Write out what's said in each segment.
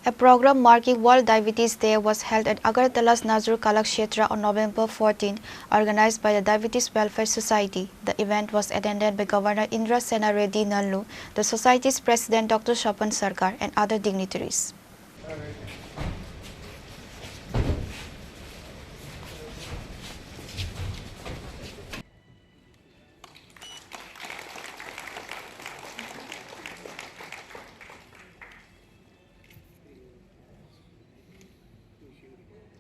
A program marking World Diabetes Day was held at Agartala's Nazrul Kalakshetra on November 14, organized by the Diabetes Welfare Society. The event was attended by Governor Indra Sena Reddy Nallu, the Society's President Dr. Shapan Sarkar, and other dignitaries.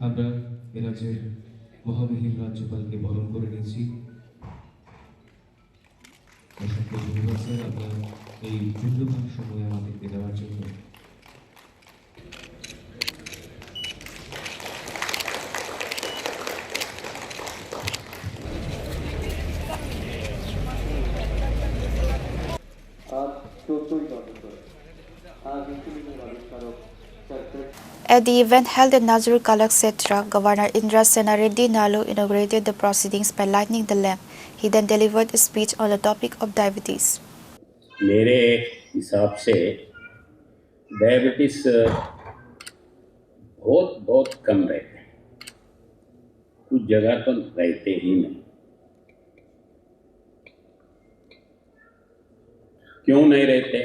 আমরা এ রাজ্যের মহামহিম রাজ্যপালকে বরণ করে নিয়েছি। অসংখ্য ধন্যবাদ sir, আপনার এই মূল্যবান সময় আমাদেরকে দেওয়ার জন্য। At the event held at Nazrul Kalakshetra, Governor Indra Sena Reddy Nallu inaugurated the proceedings by lighting the lamp. He then delivered a speech on the topic of diabetes. मेरे हिसाब से डायबिटीज बहुत कम रहते हैं, कुछ जगह तो रहते ही नहीं। क्यों नहीं रहते?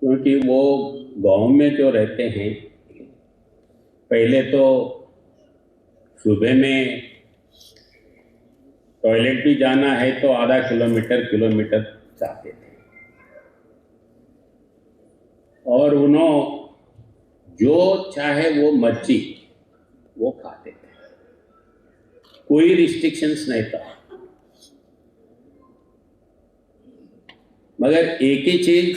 क्योंकि वो गांव में जो रहते हैं, पहले तो सुबह में टॉयलेट भी जाना है तो आधा किलोमीटर जाते थे, और उन्होंने जो चाहे वो मर्जी वो खाते थे, कोई रिस्ट्रिक्शंस नहीं था। मगर एक ही चीज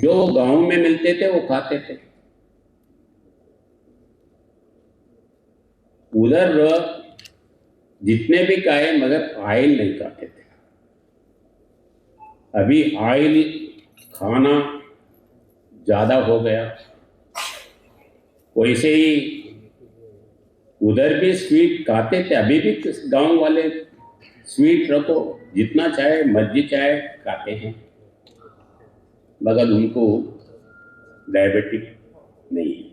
जो गांव में मिलते थे वो खाते थे। उधर जितने भी खाए मगर ऑयल नहीं खाते थे। अभी ऑयल खाना ज़्यादा हो गया। वैसे ही उधर भी स्वीट खाते थे, अभी भी गांव वाले स्वीट रखो जितना चाहे मर्जी चाहे खाते हैं, मगर उनको डायबिटिक नहीं है।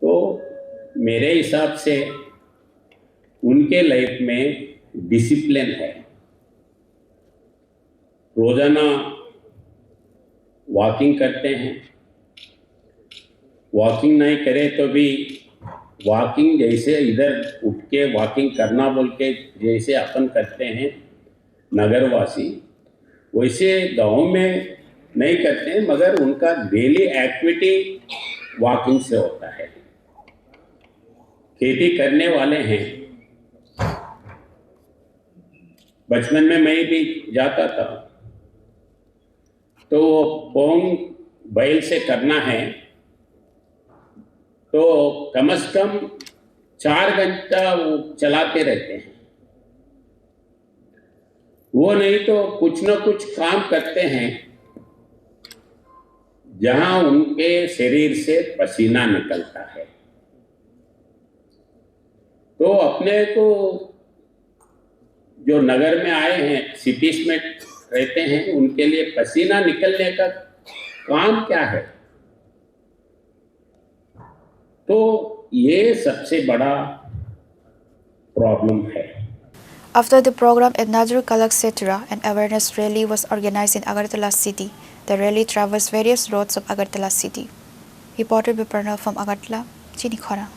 तो मेरे हिसाब से उनके लाइफ में डिसिप्लिन है। रोजाना वॉकिंग करते हैं, वॉकिंग नहीं करे तो भी वॉकिंग जैसे इधर उठ के वॉकिंग करना बोल के जैसे अपन करते हैं नगरवासी, वैसे गांव में नहीं करते हैं, मगर उनका डेली एक्टिविटी वॉकिंग से होता है। खेती करने वाले हैं। बचपन में मैं भी जाता था, तो पोंग बैल से करना है तो कम से कम 4 घंटा वो चलाते रहते हैं। वो नहीं तो कुछ न कुछ काम करते हैं जहां उनके शरीर से पसीना निकलता है। तो अपने को जो नगर में आए हैं, सिटीज में रहते हैं, उनके लिए पसीना निकलने का काम क्या है? तो ये सबसे बड़ा प्रॉब्लम है। After the program at Nazrul Kalakshetra, an awareness rally was organized in Agartala city. The rally traversed various roads of Agartala city. Reported by Pranav from Agartala, Chini Khora.